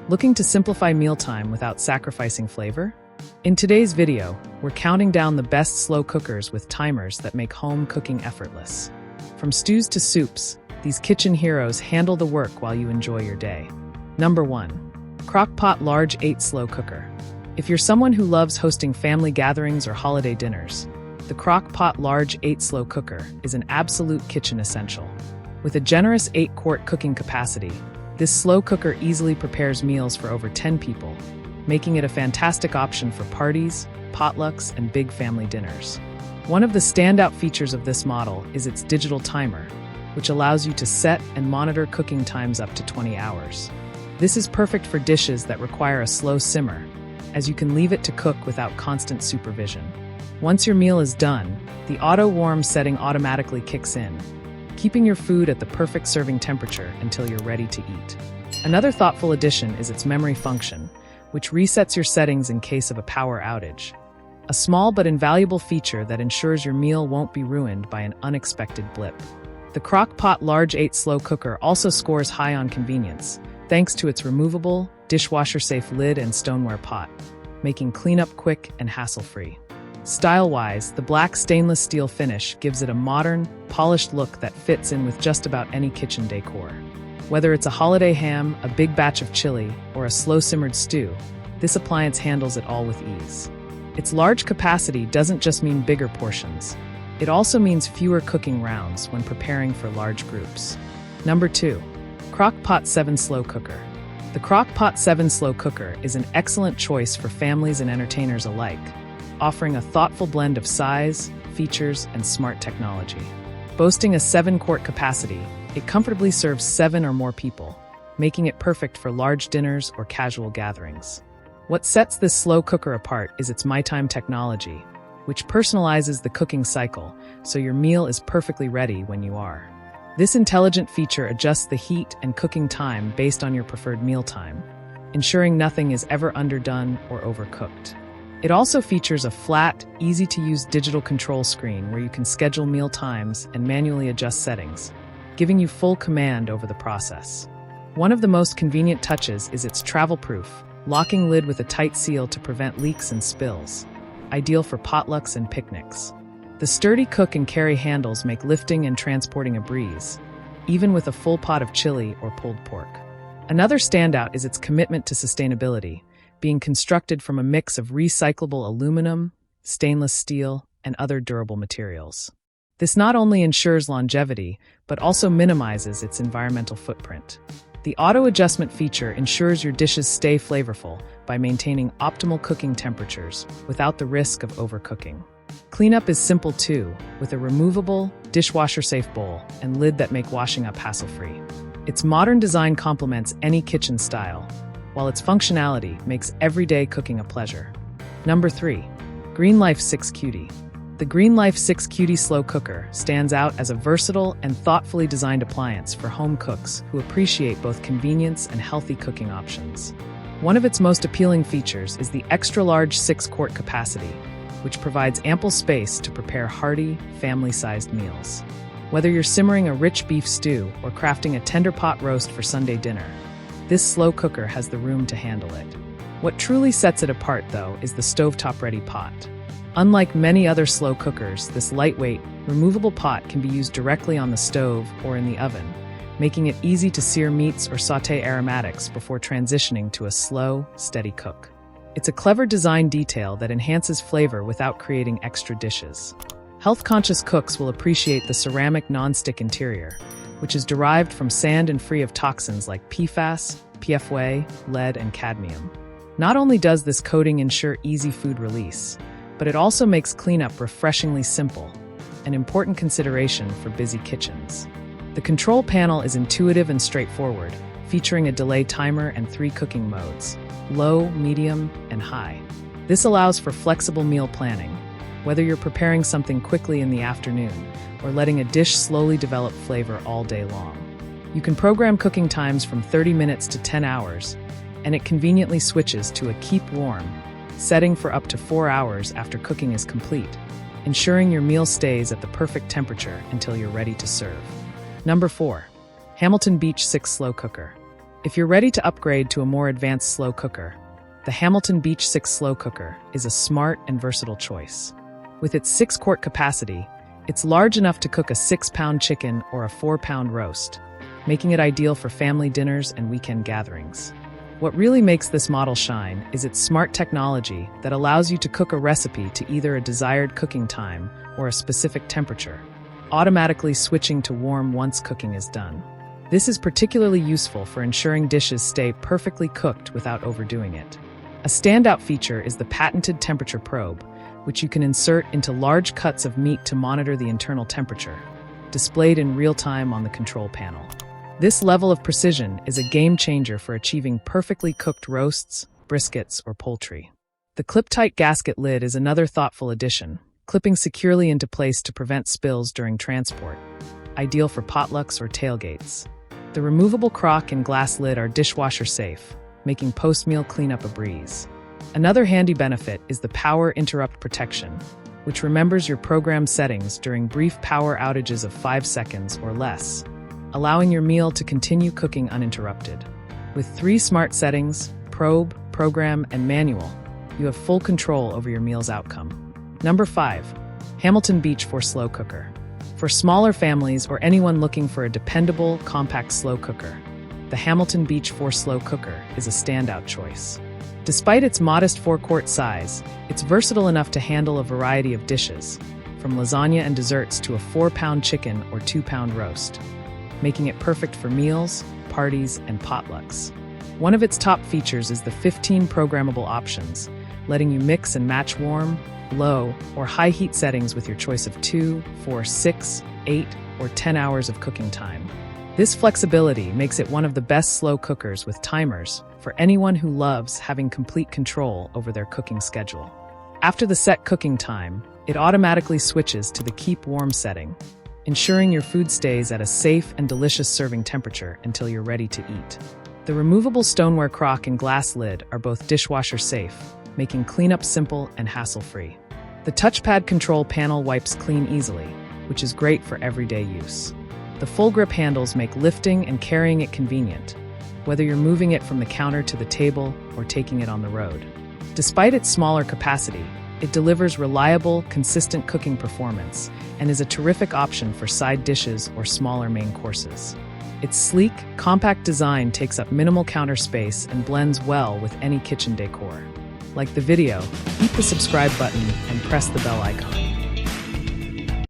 Looking to simplify mealtime without sacrificing flavor? In today's video, we're counting down the best slow cookers with timers that make home cooking effortless. From stews to soups, these kitchen heroes handle the work while you enjoy your day. Number 1. Crock-Pot Large 8 Slow Cooker. If you're someone who loves hosting family gatherings or holiday dinners, the Crock-Pot Large 8 Slow Cooker is an absolute kitchen essential. With a generous 8-quart cooking capacity, this slow cooker easily prepares meals for over 10 people, making it a fantastic option for parties, potlucks, and big family dinners. One of the standout features of this model is its digital timer, which allows you to set and monitor cooking times up to 20 hours. This is perfect for dishes that require a slow simmer, as you can leave it to cook without constant supervision. Once your meal is done, the auto-warm setting automatically kicks in, keeping your food at the perfect serving temperature until you're ready to eat. Another thoughtful addition is its memory function, which resets your settings in case of a power outage. A small but invaluable feature that ensures your meal won't be ruined by an unexpected blip. The Crock-Pot Large 8 Slow Cooker also scores high on convenience, thanks to its removable, dishwasher-safe lid and stoneware pot, making cleanup quick and hassle-free. Style-wise, the black stainless steel finish gives it a modern, polished look that fits in with just about any kitchen decor. Whether it's a holiday ham, a big batch of chili, or a slow-simmered stew, this appliance handles it all with ease. Its large capacity doesn't just mean bigger portions. It also means fewer cooking rounds when preparing for large groups. Number 2. Crock-Pot 7 Slow Cooker. The Crock-Pot 7 Slow Cooker is an excellent choice for families and entertainers alike, offering a thoughtful blend of size, features, and smart technology. Boasting a 7-quart capacity, it comfortably serves 7 or more people, making it perfect for large dinners or casual gatherings. What sets this slow cooker apart is its MyTime technology, which personalizes the cooking cycle so your meal is perfectly ready when you are. This intelligent feature adjusts the heat and cooking time based on your preferred mealtime, ensuring nothing is ever underdone or overcooked. It also features a flat, easy-to-use digital control screen where you can schedule meal times and manually adjust settings, giving you full command over the process. One of the most convenient touches is its travel-proof, locking lid with a tight seal to prevent leaks and spills, ideal for potlucks and picnics. The sturdy cook and carry handles make lifting and transporting a breeze, even with a full pot of chili or pulled pork. Another standout is its commitment to sustainability, being constructed from a mix of recyclable aluminum, stainless steel, and other durable materials. This not only ensures longevity, but also minimizes its environmental footprint. The auto-adjustment feature ensures your dishes stay flavorful by maintaining optimal cooking temperatures without the risk of overcooking. Cleanup is simple too, with a removable, dishwasher-safe bowl and lid that make washing up hassle-free. Its modern design complements any kitchen style, while its functionality makes everyday cooking a pleasure. Number 3. GreenLife 6 Cutie. The GreenLife 6 Cutie Slow Cooker stands out as a versatile and thoughtfully designed appliance for home cooks who appreciate both convenience and healthy cooking options. One of its most appealing features is the extra-large 6-quart capacity, which provides ample space to prepare hearty, family-sized meals. Whether you're simmering a rich beef stew or crafting a tender pot roast for Sunday dinner, this slow cooker has the room to handle it. What truly sets it apart, though, is the stovetop-ready pot. Unlike many other slow cookers, this lightweight, removable pot can be used directly on the stove or in the oven, making it easy to sear meats or sauté aromatics before transitioning to a slow, steady cook. It's a clever design detail that enhances flavor without creating extra dishes. Health-conscious cooks will appreciate the ceramic non-stick interior, which is derived from sand and free of toxins like PFAS, PFOA, lead, and cadmium. Not only does this coating ensure easy food release, but it also makes cleanup refreshingly simple, an important consideration for busy kitchens. The control panel is intuitive and straightforward, featuring a delay timer and 3 cooking modes: low, medium, and high. This allows for flexible meal planning, whether you're preparing something quickly in the afternoon or letting a dish slowly develop flavor all day long. You can program cooking times from 30 minutes to 10 hours, and it conveniently switches to a keep warm setting for up to 4 hours after cooking is complete, ensuring your meal stays at the perfect temperature until you're ready to serve. Number 4. Hamilton Beach 6 Slow Cooker. If you're ready to upgrade to a more advanced slow cooker, the Hamilton Beach 6 Slow Cooker is a smart and versatile choice. With its 6-quart capacity, it's large enough to cook a 6-pound chicken or a 4-pound roast, making it ideal for family dinners and weekend gatherings. What really makes this model shine is its smart technology that allows you to cook a recipe to either a desired cooking time or a specific temperature, automatically switching to warm once cooking is done. This is particularly useful for ensuring dishes stay perfectly cooked without overdoing it. A standout feature is the patented temperature probe, which you can insert into large cuts of meat to monitor the internal temperature, displayed in real time on the control panel. This level of precision is a game changer for achieving perfectly cooked roasts, briskets, or poultry. The clip-tight gasket lid is another thoughtful addition, clipping securely into place to prevent spills during transport, ideal for potlucks or tailgates. The removable crock and glass lid are dishwasher safe, making post-meal cleanup a breeze. Another handy benefit is the power interrupt protection, which remembers your program settings during brief power outages of 5 seconds or less, allowing your meal to continue cooking uninterrupted. With 3 smart settings, probe, program, and manual, you have full control over your meal's outcome. Number 5. Hamilton Beach 4 Slow Cooker. For smaller families or anyone looking for a dependable, compact slow cooker, the Hamilton Beach 4 Slow Cooker is a standout choice. Despite its modest 4-quart size, it's versatile enough to handle a variety of dishes, from lasagna and desserts to a 4-pound chicken or 2-pound roast, making it perfect for meals, parties, and potlucks. One of its top features is the 15 programmable options, letting you mix and match warm, low, or high heat settings with your choice of 2, 4, 6, 8, or 10 hours of cooking time. This flexibility makes it one of the best slow cookers with timers for anyone who loves having complete control over their cooking schedule. After the set cooking time, it automatically switches to the keep warm setting, ensuring your food stays at a safe and delicious serving temperature until you're ready to eat. The removable stoneware crock and glass lid are both dishwasher safe, making cleanup simple and hassle-free. The touchpad control panel wipes clean easily, which is great for everyday use. The full grip handles make lifting and carrying it convenient, whether you're moving it from the counter to the table or taking it on the road. Despite its smaller capacity, it delivers reliable, consistent cooking performance and is a terrific option for side dishes or smaller main courses. Its sleek, compact design takes up minimal counter space and blends well with any kitchen decor. Like the video, hit the subscribe button and press the bell icon.